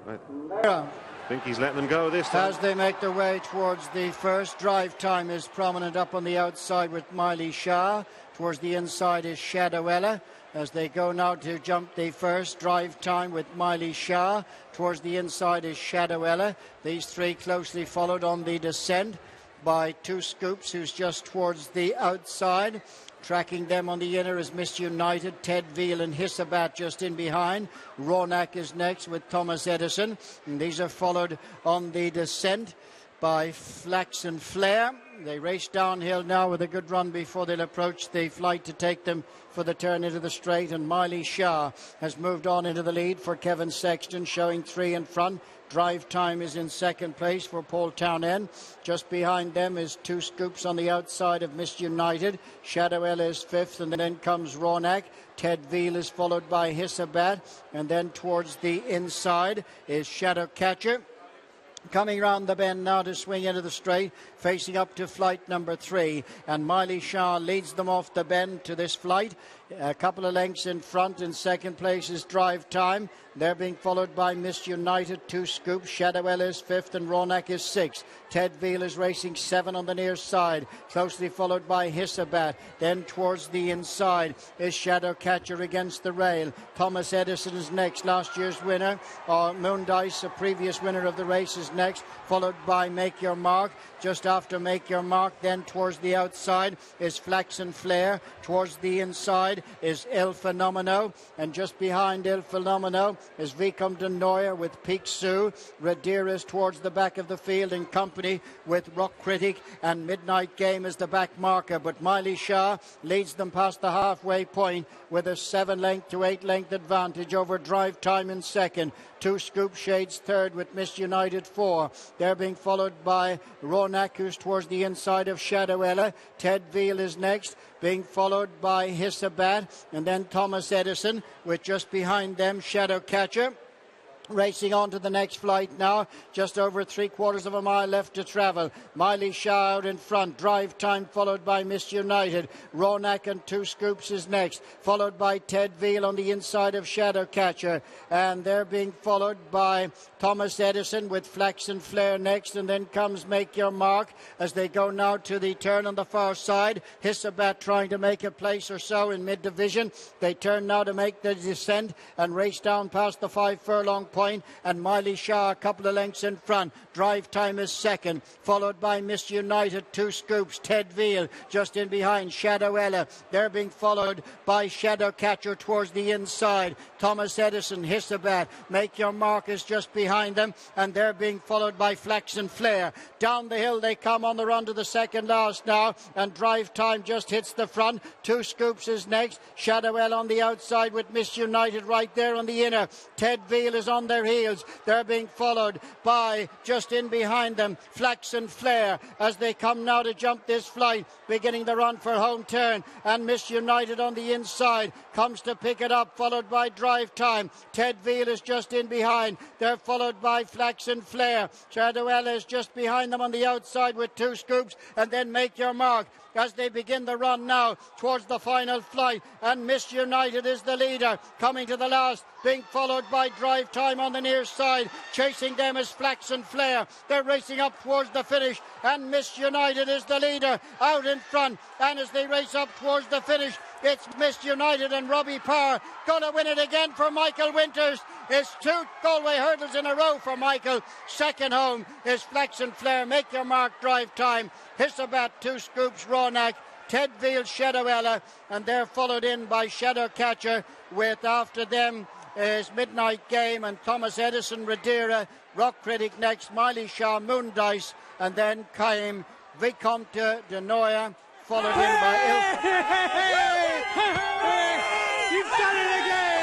I think he's letting them go this time. As they make their way towards the first, Drive Time is prominent up on the outside with Miley Shah. Towards the inside is Shadowella. As they go now to jump the first, Drive Time with Miley Shah. Towards the inside is Shadowella. These three closely followed on the descent by Two Scoops, who's just towards the outside. Tracking them on the inner is Miss United, Ted Veal and Hissabat just in behind. Ronak is next with Thomas Edison. And these are followed on the descent by Flax and Flare. They race downhill now with a good run before they'll approach the flight to take them for the turn into the straight. And Miley Shah has moved on into the lead for Kevin Sexton, showing three in front. Drive Time is in second place for Paul Townend. Just behind them is Two Scoops on the outside of Miss United. Shadowella is fifth, and then comes Ronak. Ted Veal is followed by Hissabat, and then towards the inside is Shadowcatcher. Coming round the bend now to swing into the straight, facing up to flight number 3. And Miley Shah leads them off the bend to this flight. A couple of lengths in front. In second place is Drive Time. They're being followed by Miss United, Two Scoops. Shadowella is fifth and Ronak is sixth. Ted Veal is racing 7 on the near side, closely followed by Hissabat. Then towards the inside is Shadowcatcher against the rail. Thomas Edison is next, last year's winner. Moondice, a previous winner of the race, is next, followed by Make Your Mark. Just after Make Your Mark, then towards the outside is Flax and Flare. Towards the inside is El Fenomeno, and just behind El Fenomeno is Vicom de Noyer with Peak Sue. Redira is towards the back of the field in company with Rock Critic, and Midnight Game is the back marker. But Miley Shah leads them past the halfway point with a 7-length to 8-length advantage over Drive Time in second. Two Scoop Shades third with Miss United 4. They're being followed by Ronak, who's towards the inside of Shadowella. Ted Veal is next, being followed by Hissabat, and then Thomas Edison, with just behind them Shadowcatcher. Racing on to the next flight now, just over 3/4 of a mile left to travel. Miley Shah out in front, Drive Time followed by Miss United. Ronak and Two Scoops is next, followed by Ted Veal on the inside of Shadowcatcher, and they're being followed by Thomas Edison with Flax and Flare next, and then comes Make Your Mark as they go now to the turn on the far side. Hissabat trying to make a place or so in mid-division. They turn now to make the descent and race down past the 5 furlong point, and Miley Shah a couple of lengths in front. Drive Time is second, followed by Miss United, Two Scoops. Ted Veal just in behind Shadowella. They're being followed by Shadowcatcher towards the inside. Thomas Edison, Hissabat, Make Your Mark is just behind them, and they're being followed by Flax and Flare. Down the hill they come on the run to the second last now, and Drive Time just hits the front. Two Scoops is next. Shadowella on the outside with Miss United right there on the inner. Ted Veal is on their heels. They're being followed by, just in behind them, Flax and Flare as they come now to jump this flight, beginning the run for home turn. And Miss United on the inside comes to pick it up, followed by Drive Time. Ted Veal is just in behind. They're followed by Flax and Flare. Shadowella is just behind them on the outside with Two Scoops, and then Make Your Mark as they begin the run now towards the final flight. And Miss United is the leader, coming to the last, being followed by Drive Time on the near side. Chasing them is Flax and Flare. They're racing up towards the finish, and Miss United is the leader out in front. And as they race up towards the finish, it's Miss United and Robbie Parr gonna win it again for Michael Winters. It's 2 Galway hurdles in a row for Michael. Second home is Flax and Flare. Make Your Mark, Drive Time. Hissabat, Two Scoops, Ronak, Ted Veal, Shadowella, and they're followed in by Shadowcatcher, with after them is Midnight Game and Thomas Edison, Redira, Rock Critic next, Miley Shah, Moondice, and then came Vicomte de Noyer, followed in by You've done it again!